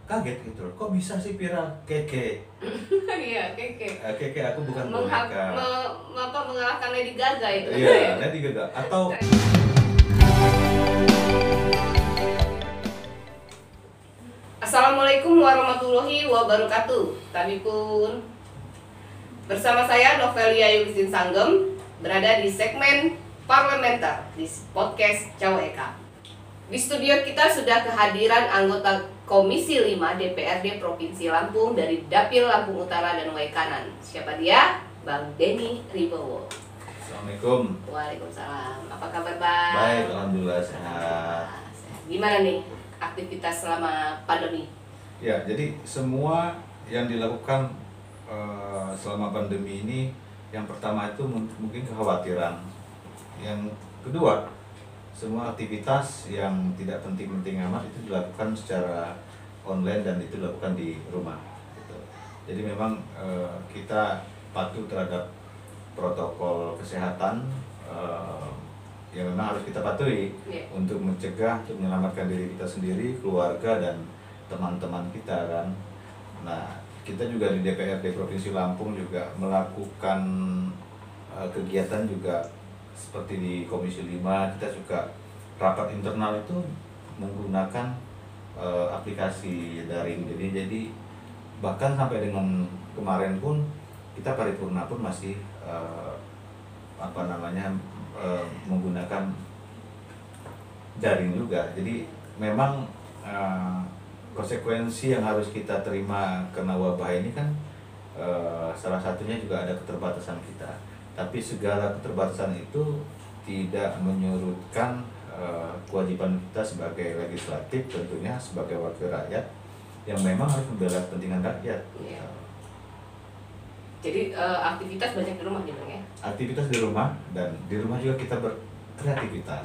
kaget gitu loh. Kok bisa sih viral Keke? Iya, Keke. Keke aku bukan boneka. Mengalahkan Lady Gaga itu. Iya, Lady Gaga. Atau Assalamualaikum warahmatullahi wabarakatuh. Tadi pun bersama saya Novelia Yulisin Sanggem berada di segmen parlementer di podcast Cawa Eka. Di studio kita sudah kehadiran anggota Komisi 5 DPRD Provinsi Lampung dari Dapil Lampung Utara dan Waikanan. Siapa dia? Bang Denny Ribowo. Assalamualaikum. Waalaikumsalam. Apa kabar Bang? Baik, alhamdulillah sehat. Gimana nih aktivitas selama pandemi? Ya, jadi semua yang dilakukan selama pandemi ini, yang pertama itu mungkin kekhawatiran. Yang kedua, semua aktivitas yang tidak penting-penting amat itu dilakukan secara online dan itu dilakukan di rumah. Gitu. Jadi memang kita patuh terhadap protokol kesehatan yang memang harus kita patuhi untuk mencegah, untuk menyelamatkan diri kita sendiri, keluarga dan teman-teman kita kan. Nah, kita juga di DPRD Provinsi Lampung juga melakukan kegiatan juga seperti di Komisi 5, kita juga rapat internal itu menggunakan aplikasi daring. Jadi bahkan sampai dengan kemarin pun kita paripurna pun masih menggunakan daring juga. Jadi memang konsekuensi yang harus kita terima karena wabah ini kan salah satunya juga ada keterbatasan kita. Tapi segala keterbatasan itu tidak menyurutkan kewajiban kita sebagai legislatif, tentunya sebagai wakil rakyat yang memang harus membela kepentingan rakyat. Iya. Jadi aktivitas banyak di rumah gitu ya? Aktivitas di rumah, dan di rumah juga kita berkreativitas.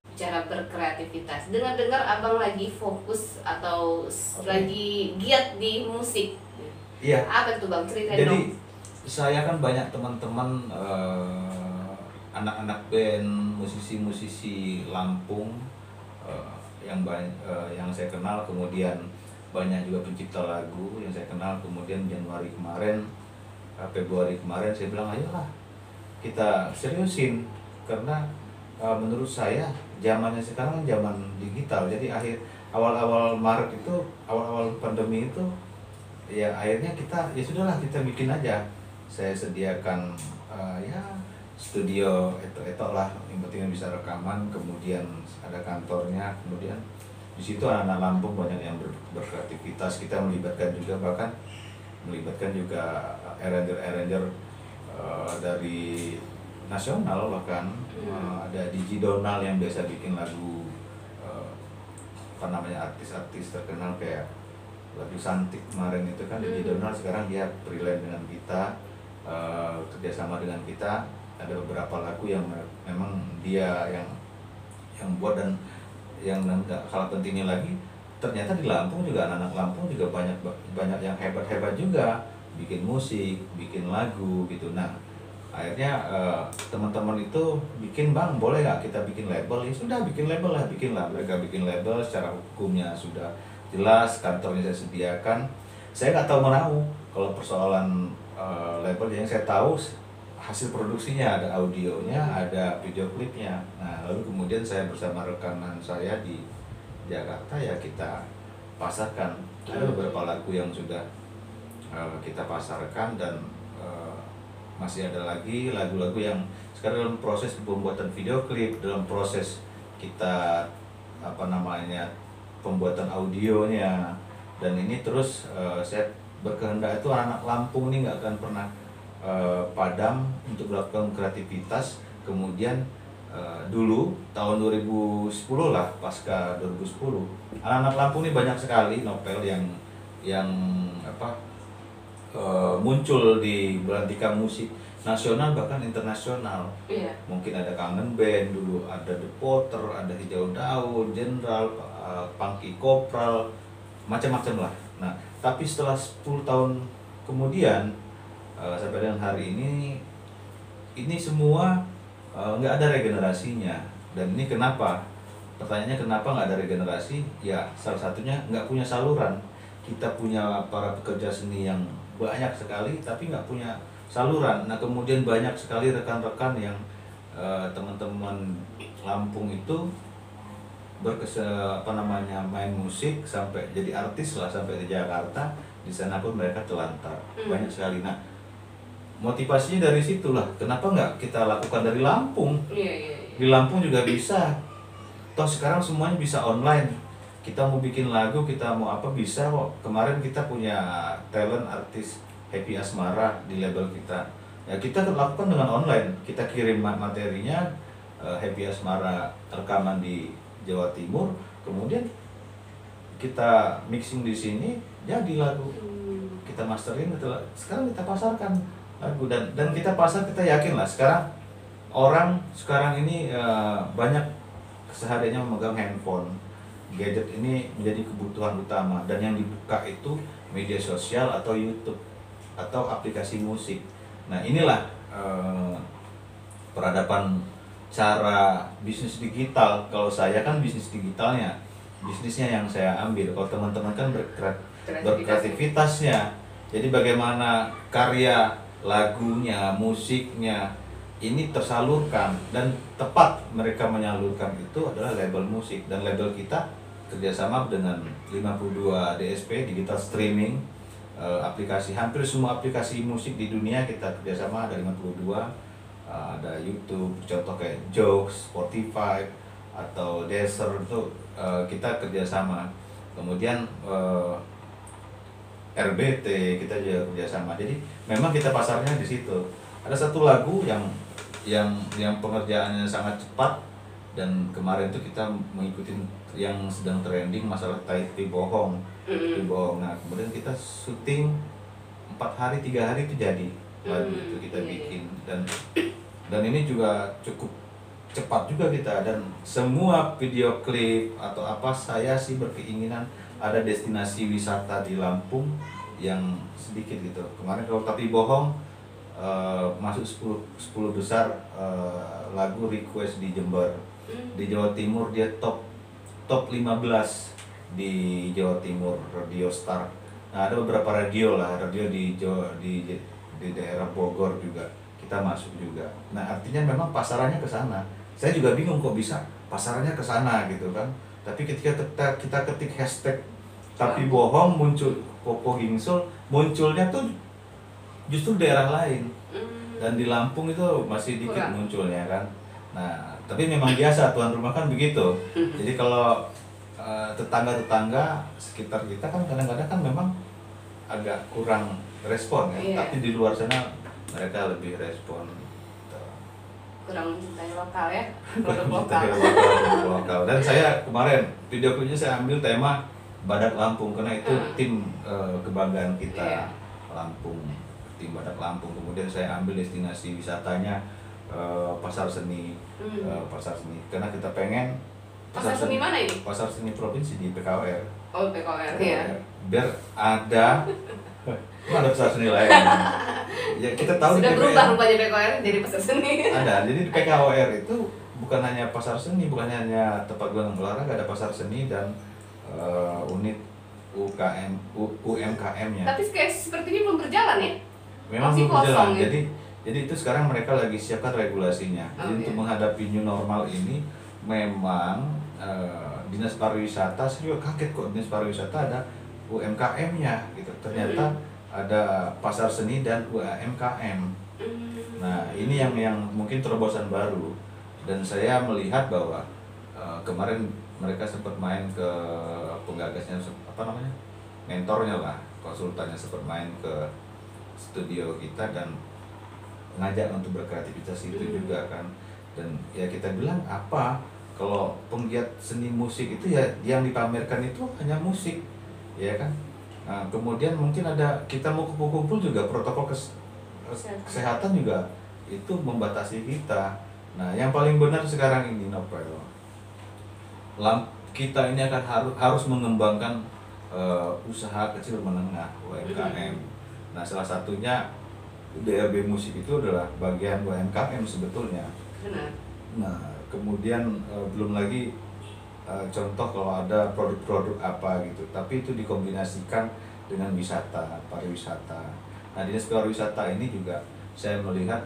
Bicara berkreativitas, dengar-dengar abang lagi fokus atau lagi giat di musik. Iya. Apa tuh bang, ceritain Jadi dong. saya kan banyak teman-teman anak-anak band, musisi-musisi Lampung yang saya kenal, kemudian banyak juga pencipta lagu yang saya kenal. Kemudian Februari kemarin saya bilang, ayolah kita seriusin, karena menurut saya zamannya sekarang zaman digital. Jadi awal-awal Maret itu, awal-awal pandemi itu, ya akhirnya kita ya sudahlah, kita bikin aja. Saya sediakan ya studio etok lah, yang penting bisa rekaman, kemudian ada kantornya, kemudian di situ anak-anak Lampung banyak yang berkreativitas. Kita melibatkan juga arranger dari nasional, bahkan ada Digi Donal yang biasa bikin lagu artis-artis terkenal kayak lagu Santik kemarin itu kan. Digi Donal sekarang dia freelance dengan kita, kerjasama dengan kita. Ada beberapa lagu yang memang dia yang buat, dan yang nggak kalah pentingnya lagi, ternyata di Lampung juga anak-anak Lampung juga banyak yang hebat-hebat juga bikin musik, bikin lagu gitu. Nah, akhirnya teman-teman itu bikin, bang boleh nggak kita bikin label? Ya sudah, bikin label lah, mereka bikin label, secara hukumnya sudah jelas, kantornya saya sediakan. Saya nggak tahu menahu kalau persoalan label. Yang saya tahu hasil produksinya, ada audionya, ada video klipnya. Nah, lalu kemudian saya bersama rekanan saya di Jakarta ya kita pasarkan. Ada beberapa lagu yang sudah kita pasarkan, dan masih ada lagi lagu-lagu yang sekarang dalam proses pembuatan video klip, dalam proses kita pembuatan audionya. Dan ini terus saya berkehendak itu anak Lampung ini nggak akan pernah padam untuk melakukan kreativitas. Kemudian dulu tahun 2010 lah, pasca 2010, anak-anak Lampung ini banyak sekali novel yang muncul di belantika musik nasional bahkan internasional. Mungkin ada Kangen Band dulu, ada The Potter, ada Hijau Daun, Jenderal, Pangki Kopral, macam-macam lah. Nah, tapi setelah 10 tahun kemudian sampai dengan hari ini semua nggak ada regenerasinya. Dan ini kenapa pertanyaannya kenapa nggak ada regenerasi? Ya salah satunya nggak punya saluran. Kita punya para pekerja seni yang banyak sekali tapi nggak punya saluran. Nah kemudian banyak sekali rekan-rekan yang teman-teman Lampung itu main musik sampai jadi artis lah, sampai di Jakarta. Di sana pun mereka telantar banyak sekali. Nah motivasinya dari situlah, kenapa nggak kita lakukan dari Lampung? Di Lampung juga bisa, toh sekarang semuanya bisa online. Kita mau bikin lagu, kita mau apa bisa kok. Kemarin kita punya talent artis Happy Asmara di label kita, ya kita lakukan dengan online. Kita kirim materinya, Happy Asmara rekaman di Jawa Timur, kemudian kita mixing di sini, jadi lagu. Kita masterin, sekarang kita pasarkan lagu, dan kita pasar, kita yakin lah sekarang orang sekarang ini banyak kesehariannya memegang handphone. Gadget ini menjadi kebutuhan utama, dan yang dibuka itu media sosial atau YouTube atau aplikasi musik. Nah inilah peradaban cara bisnis digital. Kalau saya kan bisnisnya yang saya ambil. Kalau teman-teman kan berkreativitasnya. Jadi bagaimana karya lagunya, musiknya ini tersalurkan, dan tepat mereka menyalurkan itu adalah label musik. Dan label kita kerjasama dengan 52 DSP, digital streaming, aplikasi, hampir semua aplikasi musik di dunia kita kerjasama, ada 52. Ada YouTube, contoh kayak Joox, Spotify, atau Deezer, itu kita kerjasama. Kemudian RBT kita juga kerjasama. Jadi memang kita pasarnya di situ. Ada satu lagu yang pengerjaannya sangat cepat, dan kemarin itu kita mengikuti yang sedang trending, masalah Taiti Bohong. Nah kemudian kita syuting 4 hari 3 hari itu jadi lagu itu kita bikin, dan ini juga cukup cepat juga kita. Dan semua video klip atau apa, saya sih berkeinginan ada destinasi wisata di Lampung yang sedikit gitu. Kemarin kalau Tapi Bohong masuk 10 besar lagu request di Jember. Di Jawa Timur dia top 15 di Jawa Timur, Radio Star. Nah ada beberapa radio di daerah Bogor juga kita masuk juga. Nah artinya memang pasarannya ke sana. Saya juga bingung kok bisa pasarannya ke sana gitu kan. Tapi ketika kita ketik hashtag Tapi Bohong, muncul Popo Gingsul, munculnya tuh justru daerah lain. Dan di Lampung itu masih dikit munculnya kan. Nah tapi memang biasa tuan rumah kan begitu. Jadi kalau tetangga-tetangga sekitar kita kan kadang-kadang kan memang agak kurang respon ya. Tapi di luar sana mereka lebih respon. Kurang mencintai lokal ya, produk lokal. Dan saya kemarin video klipnya saya ambil tema Badak Lampung, karena itu tim kebanggaan kita. Lampung, tim Badak Lampung. Kemudian saya ambil destinasi wisatanya pasar seni, karena kita pengen pasar seni mana ini? Pasar seni provinsi di PKWR. Oh PKWR ya. Biar ada pasar seni lain. Ya kita tahu sudah berubah rupanya PKWR jadi pasar seni. Ada, jadi di PKWR itu bukan hanya pasar seni, bukan hanya tempat olahraga, ada pasar seni dan unit UMKM-nya. Tapi kayak seperti ini belum berjalan ya? Memang belum berjalan. Ya? Jadi itu sekarang mereka lagi siapkan regulasinya. Jadi untuk menghadapi new normal ini memang Dinas Pariwisata, saya juga kaget kok Dinas Pariwisata ada UMKM-nya gitu. Ternyata ada pasar seni dan UMKM. Nah ini yang mungkin terobosan baru, dan saya melihat bahwa kemarin mereka sempat main ke penggagasnya, mentornya lah, konsultannya sempat main ke studio kita dan ngajak untuk berkreativitas itu juga kan. Dan ya kita bilang apa, kalau penggiat seni musik itu ya yang dipamerkan itu hanya musik, ya kan. Nah, kemudian mungkin ada kita mau kumpul-kumpul juga protokol kesehatan juga itu membatasi kita. Nah, yang paling benar sekarang ini Novel, kita ini akan harus mengembangkan usaha kecil menengah UMKM. Nah, salah satunya DRB Musik itu adalah bagian UMKM sebetulnya. Benar. Nah, kemudian belum lagi contoh kalau ada produk-produk apa gitu, tapi itu dikombinasikan dengan wisata, pariwisata. Nah, dinas pariwisata ini juga saya melihat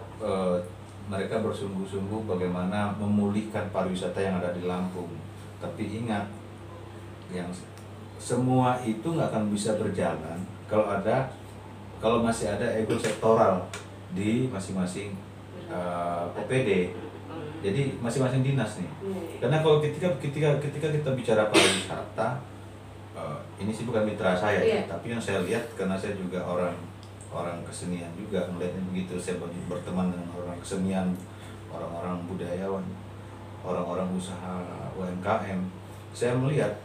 mereka bersungguh-sungguh bagaimana memulihkan pariwisata yang ada di Lampung. Tapi ingat, yang semua itu nggak akan bisa berjalan kalau masih ada ego sektoral di masing-masing OPD. Jadi masing-masing dinas nih. Karena kalau ketika kita bicara pariwisata, ini sih bukan mitra saya, tapi yang saya lihat karena saya juga orang kesenian juga melihatnya begitu. Saya berteman dengan orang kesenian, orang-orang budayawan, orang-orang usaha UMKM. Saya melihat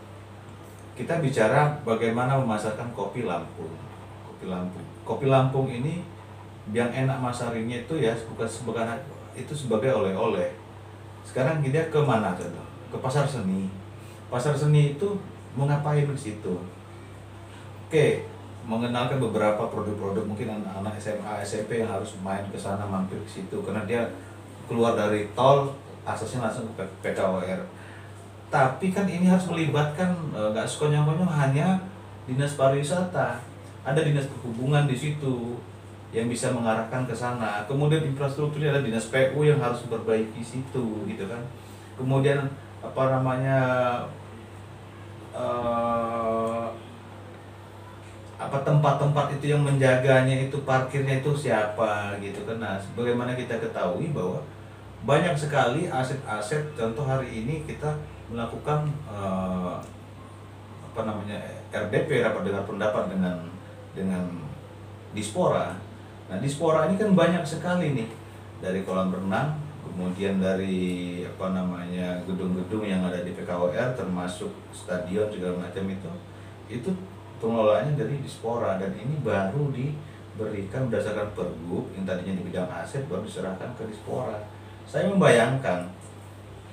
kita bicara bagaimana memasarkan kopi Lampung. Kopi Lampung ini yang enak masarinya itu ya bukan sebagai oleh-oleh. Sekarang dia ke mana contoh? Ke pasar seni. Pasar seni itu mau ngapain di situ? Oke, mengenalkan beberapa produk-produk, mungkin anak-anak SMA, SMP yang harus main ke sana, mampir ke situ karena dia keluar dari tol, aksesnya langsung ke PKWR. Tapi kan ini harus melibatkan nggak sekonyong-konyong hanya dinas pariwisata. Ada dinas perhubungan di situ yang bisa mengarahkan ke sana. Kemudian infrastrukturnya ada dinas PU yang harus memperbaiki situ, gitu kan. Kemudian tempat-tempat itu yang menjaganya, itu parkirnya itu siapa, gitu kan. Nah, bagaimana kita ketahui bahwa banyak sekali aset-aset. Contoh hari ini kita melakukan RDP, rapat dengar pendapat dengan Dispora. Nah, Dispora ini kan banyak sekali nih, dari kolam renang, kemudian dari gedung-gedung yang ada di PKWR, termasuk stadion segala macam itu pengelolaannya dari Dispora, dan ini baru diberikan berdasarkan Pergub yang tadinya di bidang aset baru diserahkan ke Dispora. Saya membayangkan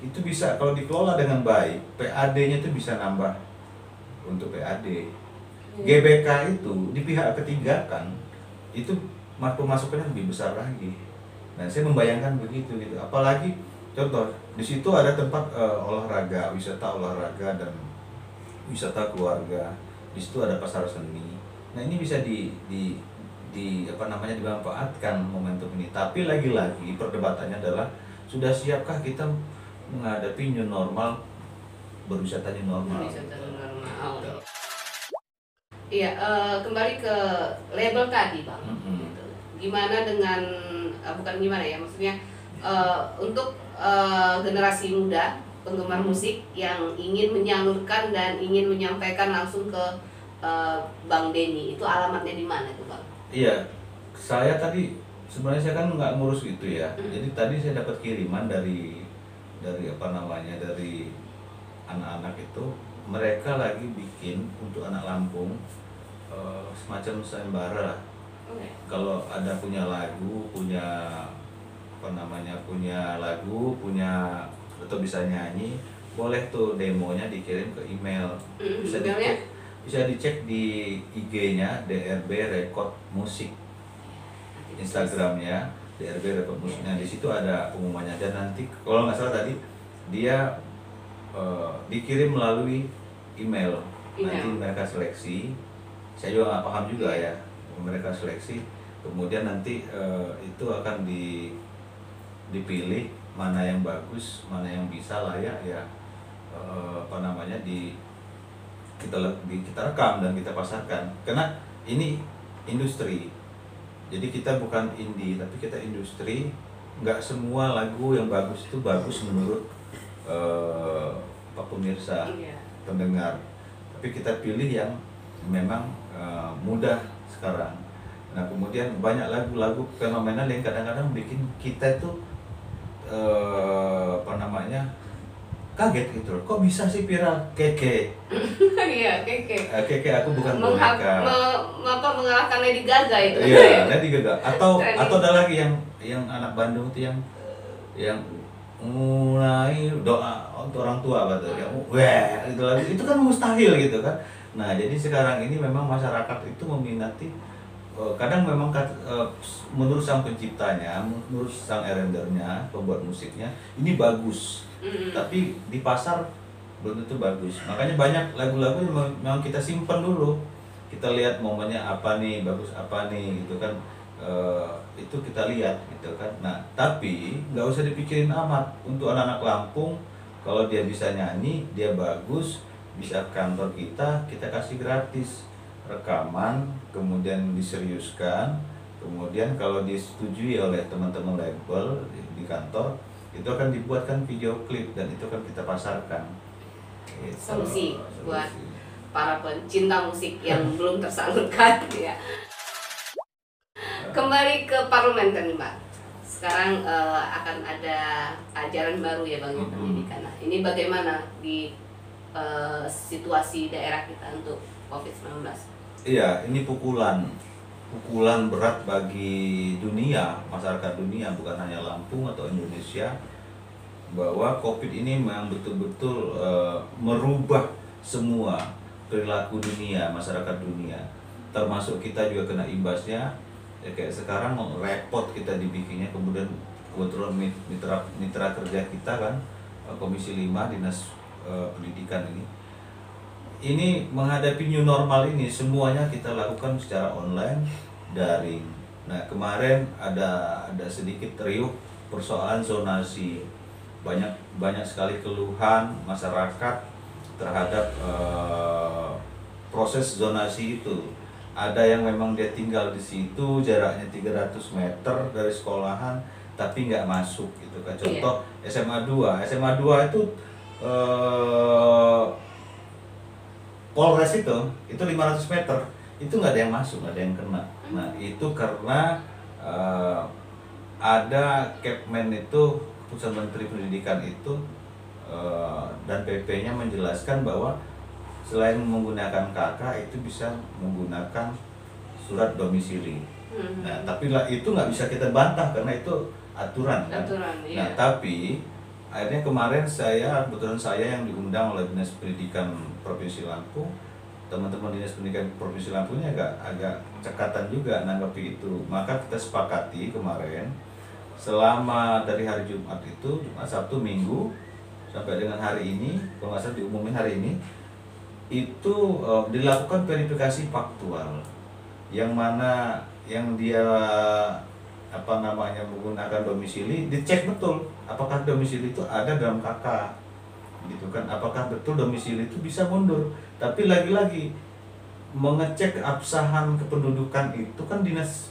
itu bisa kalau dikelola dengan baik, PAD-nya itu bisa nambah untuk PAD. GBK itu di pihak ketiga kan itu pemasukannya lebih besar lagi. Nah, saya membayangkan begitu gitu. Apalagi contoh di situ ada tempat olahraga, wisata olahraga dan wisata keluarga. Di situ ada pasar seni. Nah, ini bisa dimanfaatkan momentum ini. Tapi lagi-lagi perdebatannya adalah sudah siapkah kita menghadapi new normal, berwisata new normal? Iya, kembali ke label tadi, Bang. Gimana dengan maksudnya untuk generasi muda penggemar musik yang ingin menyalurkan dan ingin menyampaikan langsung ke Bang Denny, itu alamatnya di mana tuh, Bang? Iya, saya kan nggak ngurus itu ya. Jadi tadi saya dapat kiriman dari anak-anak itu, mereka lagi bikin untuk anak Lampung semacam sayembara. Kalau ada punya lagu, atau bisa nyanyi, boleh tuh demonya dikirim ke email. Bisa dicek di IG-nya DRB Record Musik, Instagramnya DRB Record Musik. Nah, di situ ada pengumumannya, dan nanti kalau nggak salah tadi dia dikirim melalui email. Nanti mereka seleksi. Saya juga nggak paham juga ya, mereka seleksi, kemudian nanti itu akan dipilih mana yang bagus, mana yang bisa layak ya kita rekam dan kita pasarkan. Karena ini industri, jadi kita bukan indie tapi kita industri. Nggak semua lagu yang bagus itu bagus menurut pemirsa, pendengar, tapi kita pilih yang memang mudah sekarang. Nah, kemudian banyak lagu-lagu fenomenal yang kadang-kadang bikin kita itu kaget gitu loh. Kok bisa sih viral? Keke. Iya, Keke. Keke aku bukan boneka. Mengalahkan Lady Gaga itu. Iya, Lady Gaga. Atau ada lagi yang anak Bandung itu yang mulai doa untuk orang tua itu kan mustahil gitu kan. Nah, jadi sekarang ini memang masyarakat itu meminati, kadang memang menurut sang penciptanya, menurut sang arrangernya, pembuat musiknya, ini bagus. Tapi di pasar belum tentu bagus. Makanya banyak lagu-lagu yang memang kita simpan dulu, kita lihat momennya apa nih, bagus apa nih gitu kan. Itu kita lihat gitu kan. Nah tapi nggak usah dipikirin amat untuk anak-anak Lampung. Kalau dia bisa nyanyi, dia bagus, bisa ke kantor kita kasih gratis rekaman, kemudian diseriuskan, kemudian kalau disetujui oleh teman-teman label di kantor, itu akan dibuatkan video klip dan itu akan kita pasarkan. Gitu. Solusi buat para pencinta musik yang belum tersalurkan ya. Kembali ke parlementer nih Mbak. Sekarang akan ada ajaran baru ya Bang pendidikan. Nah, ini bagaimana di situasi daerah kita untuk COVID-19? Iya, ini pukulan berat bagi dunia, masyarakat dunia, bukan hanya Lampung atau Indonesia, bahwa COVID ini memang betul-betul merubah semua perilaku dunia, masyarakat dunia, termasuk kita juga kena imbasnya. Ya, kayak sekarang repot kita dibikinnya, kemudian kebetulan mitra kerja kita kan Komisi 5 Dinas Pendidikan ini menghadapi new normal ini semuanya kita lakukan secara online, daring. Nah kemarin ada sedikit riuh persoalan zonasi, banyak sekali keluhan masyarakat terhadap proses zonasi itu. Ada yang memang dia tinggal di situ, jaraknya 300 meter dari sekolahan, tapi nggak masuk gitu kan. Contoh SMA 2 itu Polres itu 500 meter, itu nggak ada yang masuk, nggak ada yang kena. Nah itu karena ada Kepmen itu, Keputusan Menteri Pendidikan itu dan PP-nya menjelaskan bahwa selain menggunakan KK itu bisa menggunakan surat domisili. Nah, tapi itu nggak bisa kita bantah karena itu aturan kan. Iya. Nah, tapi akhirnya kemarin kebetulan saya yang diundang oleh Dinas Pendidikan Provinsi Lampung. Teman-teman Dinas Pendidikan Provinsi Lampung ini agak cekatan juga nanggapi itu. Maka kita sepakati kemarin selama dari hari Jumat itu, Jumat, Sabtu, Minggu sampai dengan hari ini, kalau nggak salah diumumin hari ini, itu dilakukan verifikasi faktual, yang mana yang dia menggunakan domisili, dicek betul apakah domisili itu ada dalam KK gitu kan, apakah betul domisili itu bisa mundur. Tapi lagi-lagi mengecek keabsahan kependudukan itu kan dinas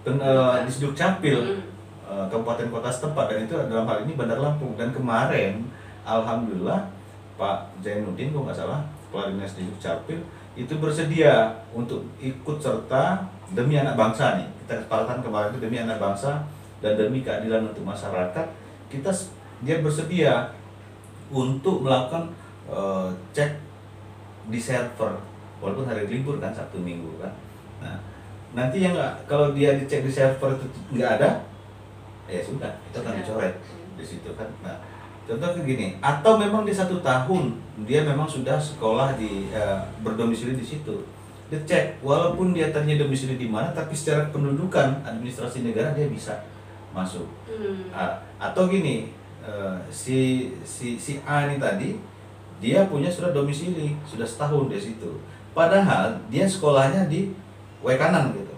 di Dukcapil kabupaten kota setempat, dan itu dalam hal ini Bandar Lampung. Dan kemarin alhamdulillah Pak Zainuddin kalau nggak salah Kepala Dinas di Dukcapil itu bersedia untuk ikut serta demi anak bangsa nih. Kita kesepakatan kemarin itu demi anak bangsa dan demi keadilan untuk masyarakat. Dia bersedia untuk melakukan cek di server walaupun hari libur kan, Sabtu Minggu kan. Nah, nanti yang kalau dia dicek di server itu nggak ada, ya sudah, itu akan dicoret di situ kan. Nah, contoh kayak gini, atau memang di 1 tahun dia memang sudah sekolah berdomisili di situ, dicek walaupun dia tanya domisili di mana, tapi secara pendudukan administrasi negara dia bisa masuk. Atau gini, si A ini tadi dia punya surat domisili sudah setahun di situ, padahal dia sekolahnya di Wekanan gitu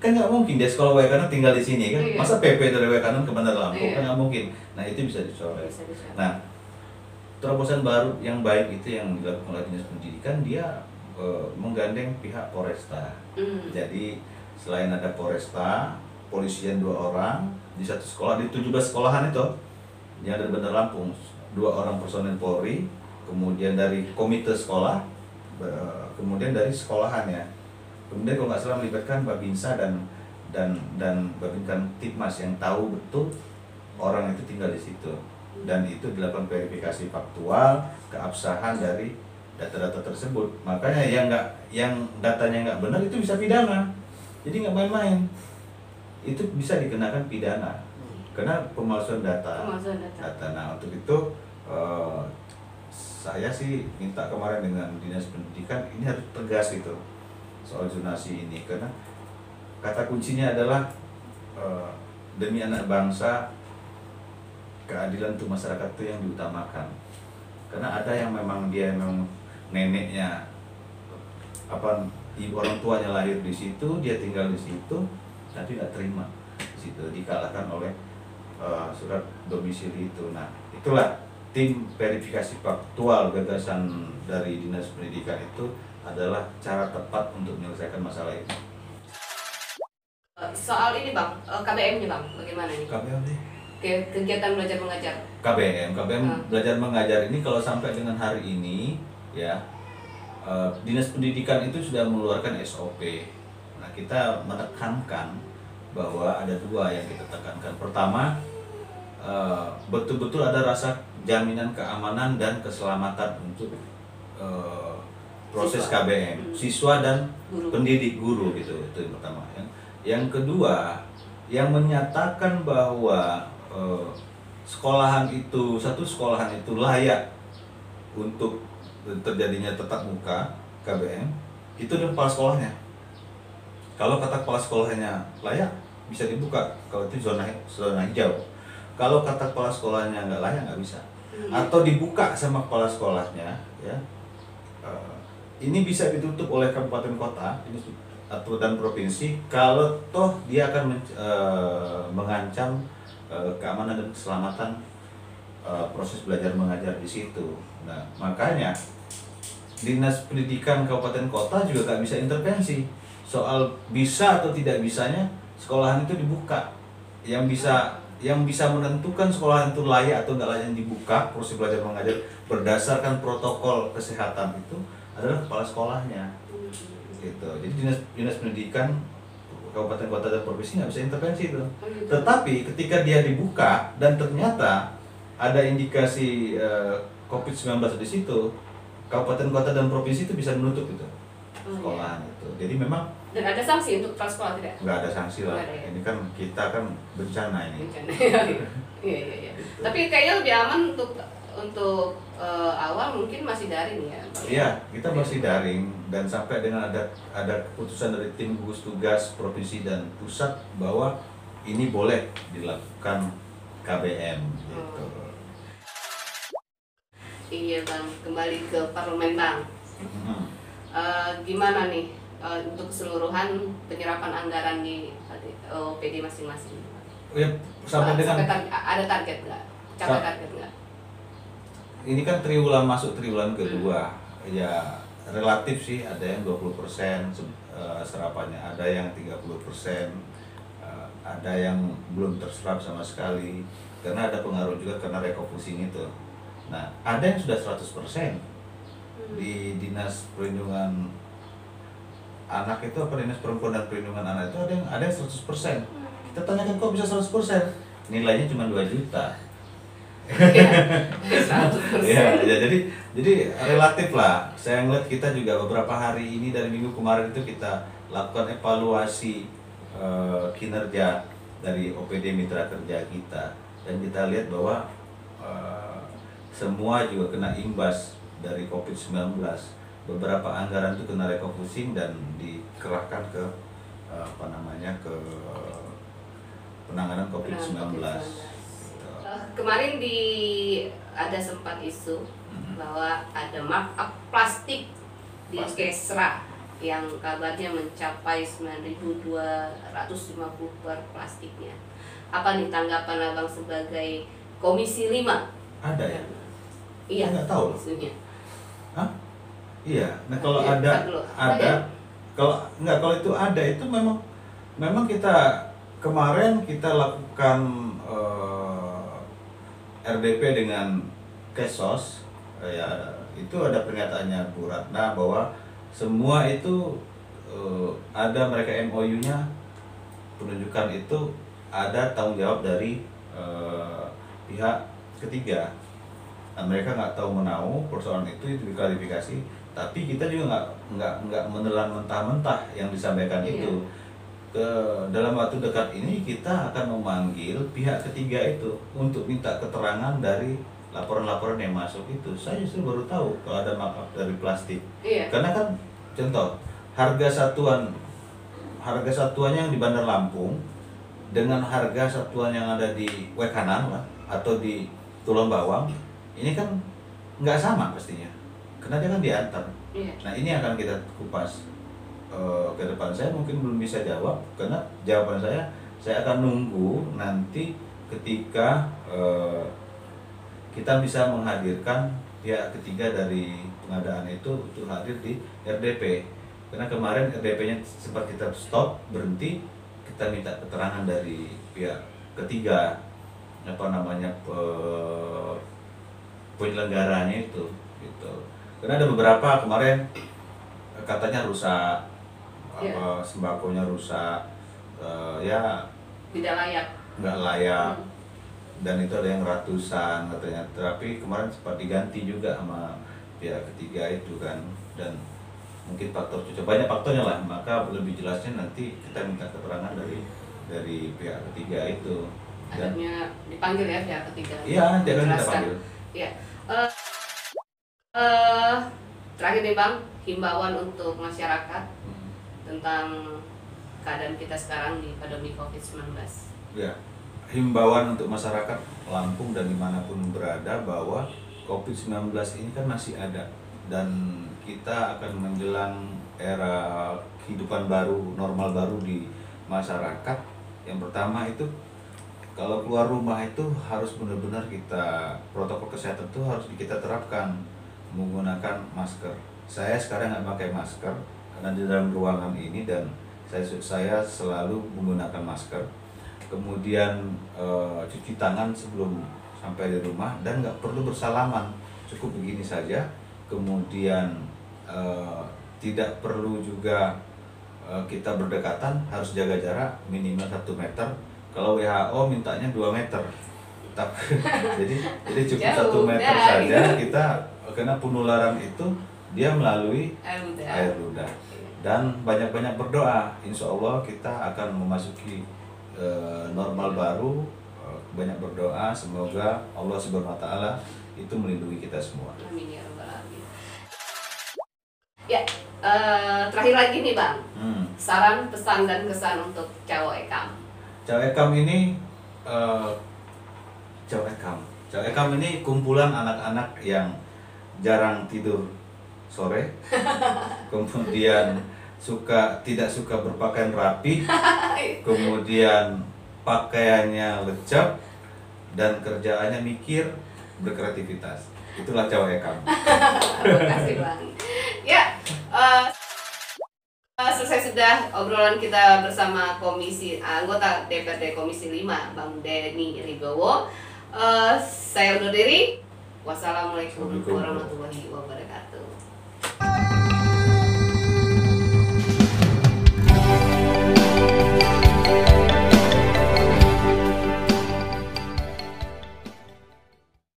kan, nggak mungkin dia sekolah Wekanan tinggal di sini kan. Masa PP dari Wekanan ke Bandar Lampung kan nggak mungkin. Nah itu bisa dicoret. Nah terobosan baru yang baik itu yang dilakukan oleh Dinas Pendidikan, dia menggandeng pihak Polresta. Jadi selain ada Polresta, polisian 2 orang di satu sekolah, di 17 sekolahan itu yang ada di Bandar Lampung, 2 orang personel Polri, kemudian dari komite sekolah, kemudian dari sekolahannya. Kemudian kalau nggak salah melibatkan Babinsa dan Babinkan Tipmas yang tahu betul orang itu tinggal di situ, dan itu dilakukan verifikasi faktual keabsahan dari data-data tersebut. Makanya yang datanya nggak benar itu bisa pidana. Jadi nggak main-main, itu bisa dikenakan pidana karena pemalsuan data. Nah untuk itu saya sih minta kemarin dengan Dinas Pendidikan ini harus tegas gitu soal zonasi ini, karena kata kuncinya adalah demi anak bangsa, keadilan untuk masyarakat itu yang diutamakan. Karena ada yang memang dia memang neneknya orang tuanya lahir di situ, dia tinggal di situ, tapi nggak terima di situ, dikalahkan oleh surat domisili itu. Nah, itulah tim verifikasi faktual gagasan dari Dinas Pendidikan itu adalah cara tepat untuk menyelesaikan masalah itu. Soal ini Bang, KBM-nya Bang, bagaimana nih? KBM nih? Kegiatan belajar mengajar. KBM belajar mengajar ini kalau sampai dengan hari ini ya, Dinas Pendidikan itu sudah mengeluarkan SOP. Nah, kita menekankan bahwa ada dua yang kita tekankan. Pertama, betul-betul ada rasa jaminan keamanan dan keselamatan untuk proses Siswa. KBM, siswa dan Guru. pendidik guru gitu. Itu yang pertama. Yang kedua, yang menyatakan bahwa satu sekolahan itu layak untuk terjadinya tatap muka KBM itu adalah kepala sekolahnya. Kalau kata kepala sekolahnya layak, bisa dibuka. Kalau itu zona hijau. Kalau kata kepala sekolahnya nggak layak, nggak bisa. Atau dibuka sama kepala sekolahnya, ya. Ini bisa ditutup oleh kabupaten kota atau dan provinsi kalau toh dia akan mengancam keamanan dan keselamatan proses belajar mengajar di situ. Nah, makanya Dinas Pendidikan Kabupaten Kota juga nggak bisa intervensi soal bisa atau tidak bisanya sekolahan itu dibuka. Yang bisa menentukan sekolahan itu layak atau nggak layak dibuka proses belajar mengajar berdasarkan protokol kesehatan itu adalah kepala sekolahnya. Gitu. Jadi dinas pendidikan kabupaten kota dan provinsi nggak bisa intervensi itu. Tetapi ketika dia dibuka dan ternyata ada indikasi COVID-19 di situ, kabupaten kota dan provinsi itu bisa menutup itu sekolahan itu. Jadi memang dan ada sanksi untuk kepala sekolah tidak? Nggak ada sanksi lah. Ada, ya? Ini kan kita kan bencana ini. Iya. Tapi kayaknya lebih aman untuk awal mungkin masih daring ya. Iya, kita masih daring dan sampai dengan ada keputusan dari tim gugus tugas provinsi dan pusat bahwa ini boleh dilakukan KBM gitu. Iya Bang, kembali ke parlemen Bang. Gimana nih untuk keseluruhan penyerapan anggaran di OPD masing-masing? Ya, sampai dengan ada target nggak? Capai target nggak? Ini kan masuk triwulan kedua, ya relatif sih ada yang 20% serapannya, ada yang 30%, ada yang belum terserap sama sekali karena ada pengaruh juga karena refocusing itu. Nah, ada yang sudah 100% di Dinas Perlindungan Anak itu apa Dinas Perempuan dan Perlindungan Anak itu ada yang 100%. Kita tanyakan kok bisa 100%? Nilainya cuma 2 juta. Ya, jadi relatif lah. Saya ngeliat kita juga beberapa hari ini dari minggu kemarin itu kita lakukan evaluasi kinerja dari OPD mitra kerja kita dan kita lihat bahwa semua juga kena imbas dari COVID-19. Beberapa anggaran itu kena refocusing dan dikerahkan ke ke penanganan COVID-19. Kemarin ada sempat isu bahwa ada markup plastik di Kesra yang kabarnya mencapai 9.250 per plastiknya. Apa nih tanggapan Abang sebagai Komisi 5? Ada ya? Iya. Nggak tahu. Isunya. Hah? Iya. Nah kalau ada, kalau itu ada itu memang kita kemarin kita lakukan RDP dengan Kesos, ya itu ada pernyataannya Bu Ratna bahwa semua itu ada mereka MOU-nya penunjukan itu ada tanggung jawab dari pihak ketiga. Nah, mereka nggak tahu menau persoalan itu diklarifikasi, tapi kita juga nggak menelan mentah-mentah yang disampaikan itu. Dalam waktu dekat ini kita akan memanggil pihak ketiga itu untuk minta keterangan dari laporan-laporan yang masuk itu. Saya justru baru tahu kalau ada markup dari plastik. Iya. Karena kan contoh harga satuannya yang di Bandar Lampung dengan harga satuan yang ada di Wekanan lah atau di Tulung Bawang ini kan nggak sama pastinya, karena dia kan diantar. Iya. Nah ini akan kita kupas ke depan. Saya mungkin belum bisa jawab karena jawaban saya akan nunggu nanti ketika kita bisa menghadirkan pihak ketiga dari pengadaan itu untuk hadir di RDP. Karena kemarin RDP-nya sempat kita stop, berhenti, kita minta keterangan dari pihak ketiga, penyelenggaranya itu gitu. Karena ada beberapa kemarin katanya rusak, sembakonya rusak, ya Tidak layak. nggak layak, dan itu ada yang ratusan katanya. Tapi kemarin sempat diganti juga sama pihak ketiga itu kan, dan mungkin faktor cuaca, banyak faktornya lah. Maka lebih jelasnya nanti kita minta keterangan dari pihak ketiga itu. Dan Adanya dipanggil ya pihak ketiga. iya, nanti akan kita Jelaskan. panggil. Iya. Terakhir nih Bang, himbauan untuk masyarakat tentang keadaan kita sekarang di pandemi COVID-19. Ya, himbauan untuk masyarakat Lampung dan dimanapun berada bahwa COVID-19 ini kan masih ada, dan kita akan menjelang era kehidupan baru, normal baru di masyarakat. Yang pertama itu, kalau keluar rumah itu harus benar-benar kita, protokol kesehatan itu harus kita terapkan, menggunakan masker. Saya sekarang nggak pakai masker karena di dalam ruangan ini, dan saya selalu menggunakan masker. Kemudian cuci tangan sebelum sampai di rumah, dan nggak perlu bersalaman, cukup begini saja. Kemudian tidak perlu juga kita berdekatan, harus jaga jarak minimal 1 meter. Kalau WHO mintanya 2 meter. jadi cukup 1 meter saja kita, karena penularan itu dia melalui air ludah. Dan banyak-banyak berdoa, insya Allah kita akan memasuki normal baru. Banyak berdoa, semoga Allah Subhanahu Wa Taala itu melindungi kita semua. Amin ya rabbal alamin. Ya, terakhir lagi nih Bang, saran, pesan, dan kesan untuk Cawekam. Cawekam ini Cawekam ini kumpulan anak-anak yang jarang tidur sore, kemudian tidak suka berpakaian rapi, kemudian pakaiannya lecap, dan kerjaannya mikir, berkreativitas. Itulah Cawekam. Terima kasih Bang. Ya, selesai sudah obrolan kita bersama anggota DPRD Komisi 5 Bang Denny Ribowo. Saya undur diri. Wassalamualaikum warahmatullahi wabarakatuh.